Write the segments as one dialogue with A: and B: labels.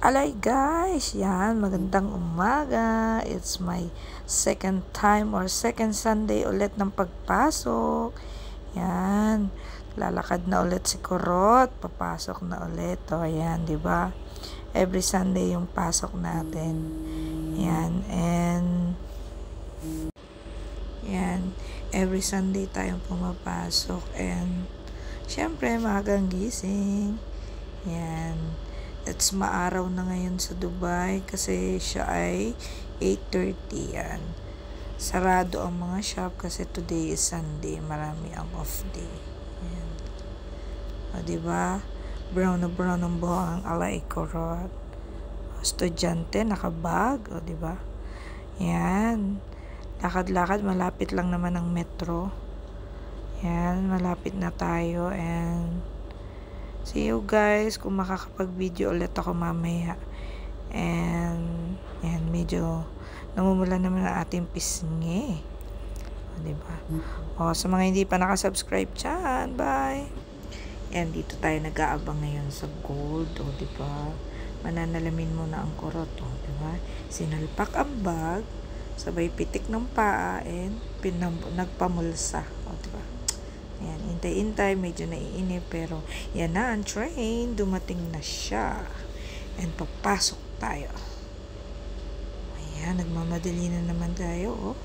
A: Alay guys, yan, magandang umaga. It's my second time or second Sunday ulit ng pagpasok. Yan, lalakad na ulit si Kurot, papasok na ulit. O yan, di ba? Every Sunday yung pasok natin. Yan, and yan, every Sunday tayong pumapasok. And syempre, maagang gising. Yan. It's maaraw na ngayon sa Dubai kasi siya ay 8:30 yan. Sarado ang mga shop kasi today is Sunday. Marami ang off day. Yan. O diba? Brown na brown ang buhok ang alay Kurot. Estudyante, nakabag. O diba? Yan. Lakad-lakad, malapit lang naman ang metro. Yan, malapit na tayo and see you guys kung makakapag-video ulit ako mamaya. And yan, medyo namumula naman ang ating pisngi. O, diba? O, sa mga hindi pa nakasubscribe dyan, bye! And dito tayo nag-aabang ngayon sa gold. O, diba? Mananalamin mo na ang Kurot. O, diba? Sinalpak ang bag, sabay pitik ng paa, and nagpamulsa. O, diba? Ayan, intay-intay, medyo naiinip, pero yan na ang train, dumating na siya. And papasok tayo. Ayan, nagmamadali na naman tayo, oh.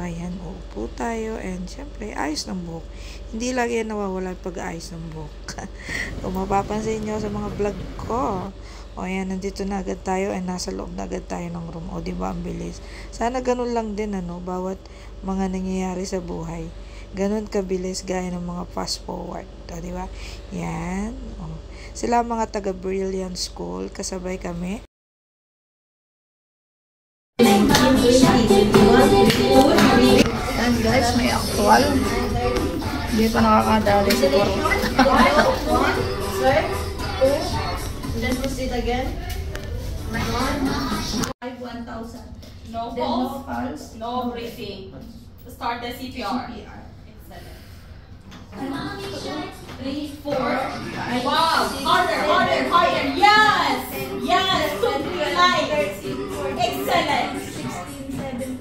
A: Ayan, uupo tayo, and syempre, ayos ng buhok. Hindi lagi yan nawawala pag-ayos ng buhok. Kung mapapansin nyo sa mga vlog ko, o ayan, nandito na agad tayo, and nasa loob na agad tayo ng room. O, diba, ang bilis. Sana ganun lang din, ano, bawat mga nangyayari sa buhay. Ganun kabilis gaya ng mga fast forward. O, diba? Yan. O. Sila mga taga Brilliant School. Kasabay kami.
B: And guys, may actual. Hindi pa nakakadali si Kurot.
C: Sir, 2. Then proceed again. 1,000.
D: No pulse, no breathing. Start the CPR. Excellent. 3, 4. Wow! Harder! Yes! Yes! Super light. Excellent.
C: 16, 17,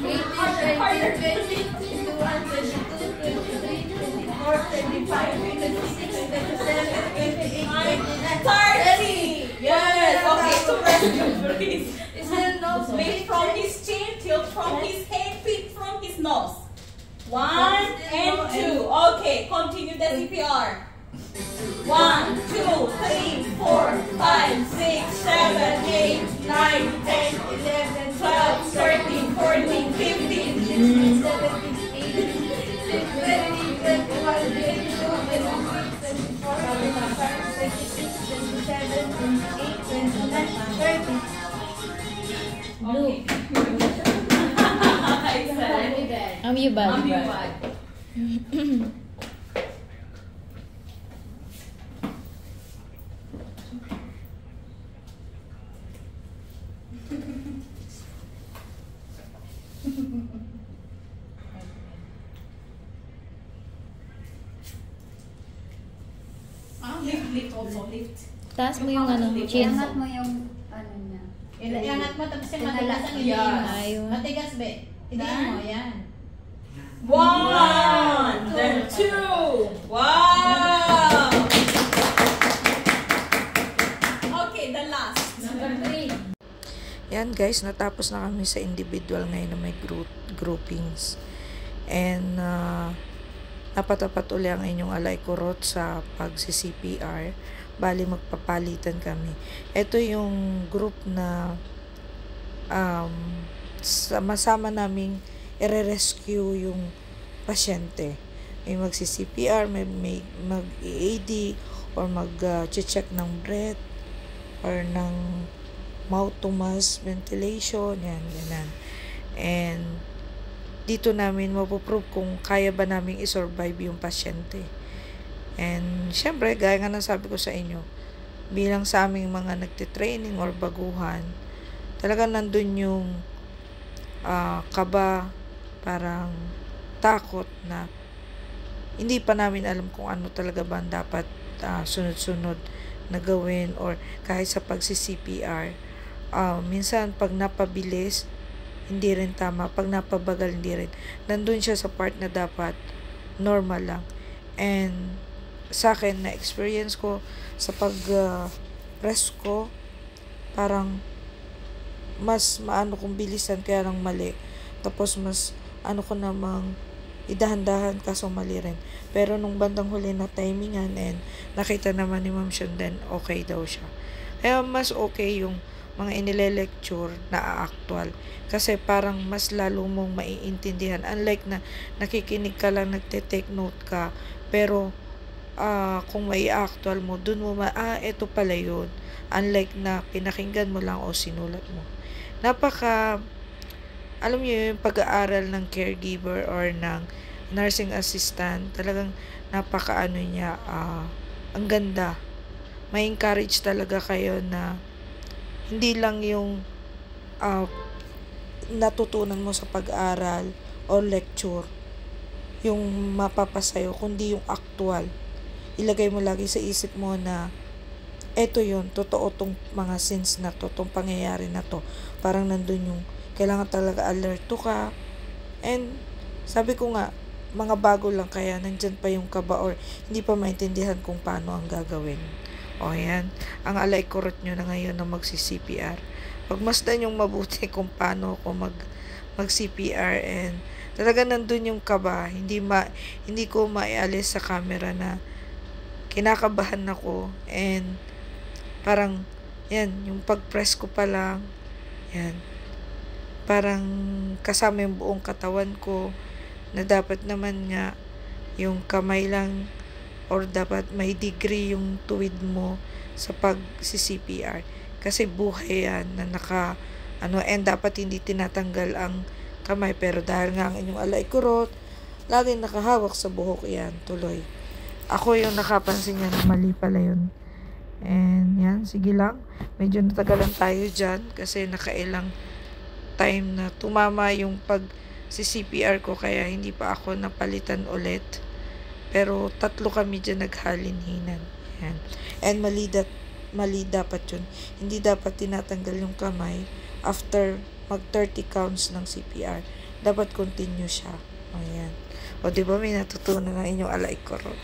C: 18, 20, 21, 22, 23, 24, 25, 26, 27, 28, 29,
D: 30. Yes! Okay, so rest your breathe.
C: Is there no
D: Lift from his chin, tilt from his head, feet from his nose. 1 and 2. Okay, continue the CPR. 1, 2, 3, 4, 5, 6, 7, 8, 9, 10, 11, 12, 13, 14, 15, 16, 17, 18, 19, 20, 21, 22, 23, 24, 25, 26, 27, 28, 29, 30. Okay. Excellent.
B: Amubad.
D: Lift also, lift.
B: Taas mo yung ano, chin.
E: Iangat mo yung ano niya.
C: Iangat mo tapos yung matigas ang
D: Yes.
B: Ayun.
C: Matigas, be. Idiin mo, yan.
D: 1, then 2. Wow! Okay, the last.
C: Number 3.
A: Yan guys, natapos na kami sa individual ngayon na may groupings. And napatapat uli ang inyong alay Kurot sa pagsi-CPR. Bali magpapalitan kami. Ito yung group na sama-sama naming i-rescue yung pasyente. May magsi-CPR, may mag-EAD, or mag-check ng breath, or ng mouth to mouth ventilation, yan. And dito namin mapuprove kung kaya ba namin i-survive yung pasyente. And syempre, gaya nga ng sabi ko sa inyo, bilang sa aming mga nagtitraining or baguhan, talagang nandun yung kaba, parang takot na hindi pa namin alam kung ano talaga ba dapat sunod-sunod na gawin or kahit sa pagsi-CPR. Minsan pag napabilis, hindi rin tama. Pag napabagal, hindi rin. Nandun siya sa part na dapat normal lang. And sa akin, na-experience ko sa pag-press ko, parang mas maano kong bilisan kaya lang mali. Tapos mas ano ko namang idahan-dahan kaso mali rin. Pero nung bandang huli na timingan and nakita naman ni Ma'am Sean, then okay daw siya. Kaya mas okay yung mga inile-lecture na actual. Kasi parang mas lalo mong maiintindihan. Unlike na nakikinig ka lang, nagte-take note ka. Pero kung may actual mo, dun mo ito pala yun. Unlike na pinakinggan mo lang o sinulat mo. Alam niyo yung pag-aaral ng caregiver or ng nursing assistant, talagang napaka-ano niya, ang ganda. May encourage talaga kayo na hindi lang yung natutunan mo sa pag-aral o lecture yung mapapasayo, kundi yung actual. Ilagay mo lagi sa isip mo na eto yun, totoo tong mga scenes na to, tong pangyayari na to. Parang nandun yung kailangan talaga alerto ka. And sabi ko nga, mga bago lang kaya nandyan pa yung kaba or hindi pa maintindihan kung paano ang gagawin. O yan, ang alay kurot nyo na ngayon na magsi-CPR. Pagmasdan yung mabuti kung paano ako mag-CPR and talaga nandun yung kaba. Hindi ko maialis sa camera na kinakabahan ako and parang yan, yung pag-press ko pa lang, yan, parang kasama yung buong katawan ko na dapat naman nga yung kamay lang or dapat may degree yung tuwid mo sa pag-CPR. Kasi buhay yan na and dapat hindi tinatanggal ang kamay. Pero dahil nga ang inyong alay kurot, laging nakahawak sa buhok yan, tuloy. Ako yung nakapansin niya na mali pala yun. And yan, sige lang. Medyo natagalan tayo dyan kasi nakailang time na tumama yung pag-CPR ko kaya hindi pa ako napalitan ulit. Pero 3 kami dyan naghalinhinan. Yan. And mali dapat yun. Hindi dapat tinatanggal yung kamay after mag 30 counts ng CPR. Dapat continue siya. O yan. O diba may natutunan ng inyong alay kurot.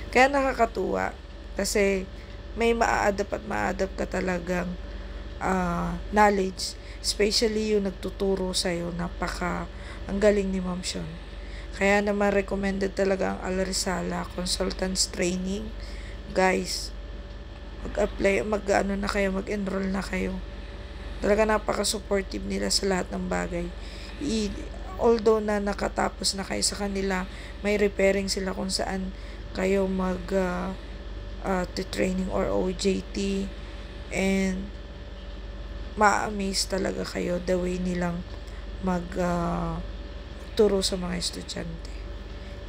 A: Kaya nakakatuwa kasi may maa-adapt ka talagang knowledge. Especially yung nagtuturo sa'yo. Ang galing ni Ma'am Sean. Kaya naman recommended talaga ang Alrisala Consultants Training. Guys, mag-apply, mag-enroll na kayo. Talaga napaka-supportive nila sa lahat ng bagay. Although na nakatapos na kayo sa kanila, may repairing sila kung saan kayo training or OJT, and ma-amaze talaga kayo the way nilang turo sa mga estudyante.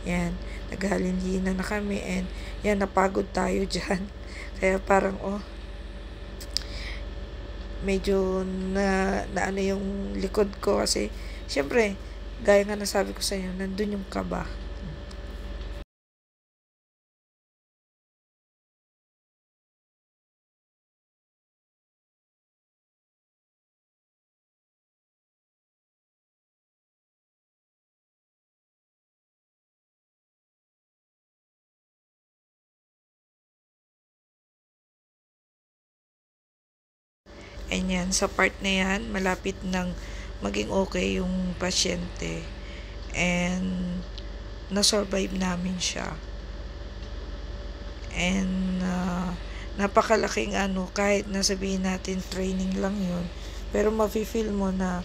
A: Yan, naghalinhinan na kami and yan, napagod tayo dyan. Kaya parang medyo na ano yung likod ko kasi syempre, gaya nga nasabi ko sa inyo, nandun yung kaba. And yan, sa part na yan, malapit nang maging okay yung pasyente. And na-survive namin siya. And napakalaking kahit nasabihin natin training lang yun, pero mafe-feel mo na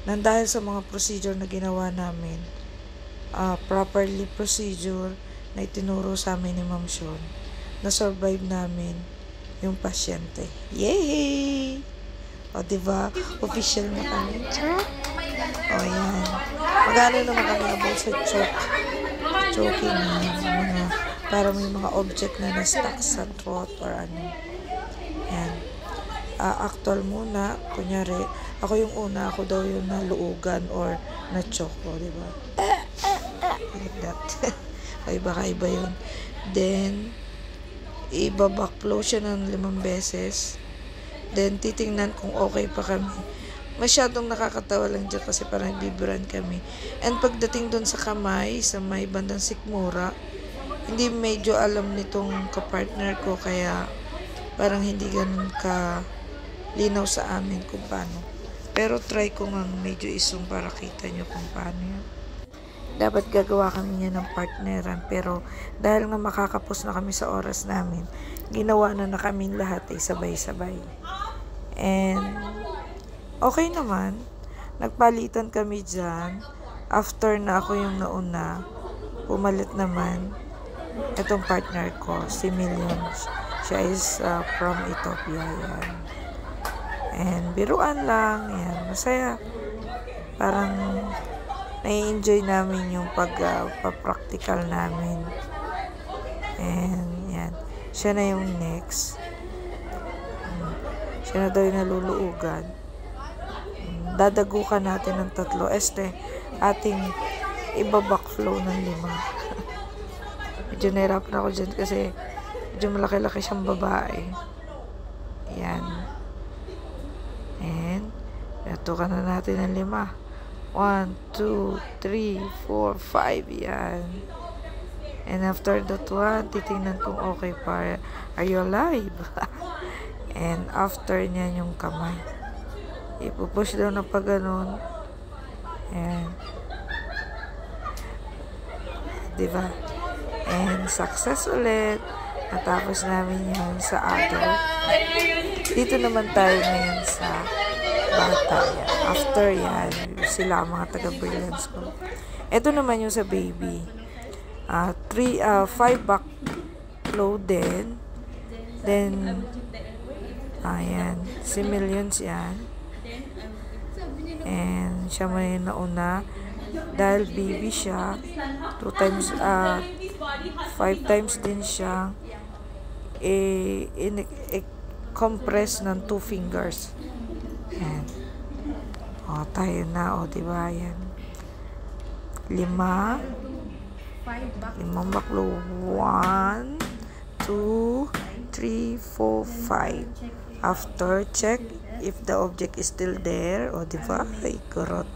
A: dahil sa mga procedure na ginawa namin, properly procedure na itinuro sa amin ni Ma'am Sean, na-survive namin yung pasyente. Yay! O, diba? Official na kami. O, yan. Magano naman kami about sa choking na para may mga object na na-stuck sa throat or ano. Yan. Actual muna. Kunyari, ako yung una. Ako daw yung naluugan or na-choke. O, diba? Like that. O, iba yun. Then, iba-backflow siya ng 5 beses. Then, titingnan kung okay pa kami. Masyadong nakakatawa lang dyan kasi parang bibiran kami. And pagdating doon sa kamay, sa may bandang sikmura, hindi medyo alam nitong kapartner ko, kaya parang hindi ganun ka linaw sa amin kung paano. Pero try ko nga medyo isong para kita nyo kung paano yun. Dapat gagawa kami niya ng partneran, pero dahil nga makakapos na kami sa oras namin, ginawa na kami lahat ay sabay-sabay. And okay naman, nagpalitan kami dyan. After na ako yung nauna, pumalit naman itong partner ko, si Million. Siya is from Ethiopia, yan. And biruan lang, yan, masaya. Parang nai-enjoy namin yung pag-practical namin. And yan, siya na yung next. Siya na daw yung naluluugan. Dadagukan natin ng 3. Ating iba-backflow ng 5. Medyo nahirapan ako dyan kasi medyo malaki-laki siyang babae. Yan. And natukan na natin ng 5. 1, 2, 3, 4, 5. Yan. And after that one, titingnan kung okay pa. Are you alive? And after niya yung kamay. Ipupush daw na pa ganun. And diba? And success ulit. Natapos namin yun sa adult. Dito naman tayo ngayon sa bata. Yan. After yan, sila ang mga taga-brilliance ko. Ito naman yung sa baby. 5 backflow din. Then, ayan, si Millions yan. And siya may nauna. Dahil baby siya, 5 times din siya compress ng 2 fingers. Ayan. O, tayo na. O, diba? Ayan. 5 backflow. 1, 2, 3, 4, 5. After, check if the object is still there. O, diba? Ay, kurot.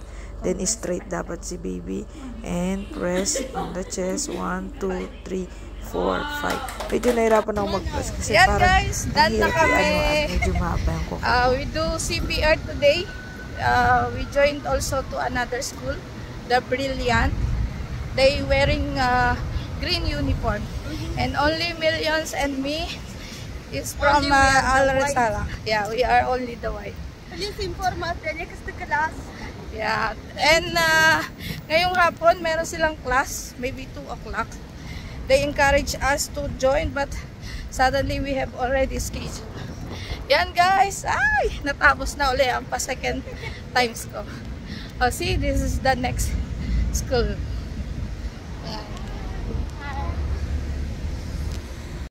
A: Then, straight dapat si baby. And press on the chest. 1, 2, 3, 4, 5. Medyo nahirapan ako mag-press kasi
B: Yan
A: parang
B: guys, done na kami.
A: Medyo mahaba yung kuko.
B: We do CPR today. We joined also to another school, the Brilliant. They wearing green uniform. And only Millions and me is from Al-Risala. Yeah, we are only the white. Yeah. And ngayong hapon, meron silang class, maybe 2 o'clock. They encourage us to join, but suddenly we have already scheduled. Yan guys, ay, natapos na uli ang pa-second times ko. Oh, see, this is the next school.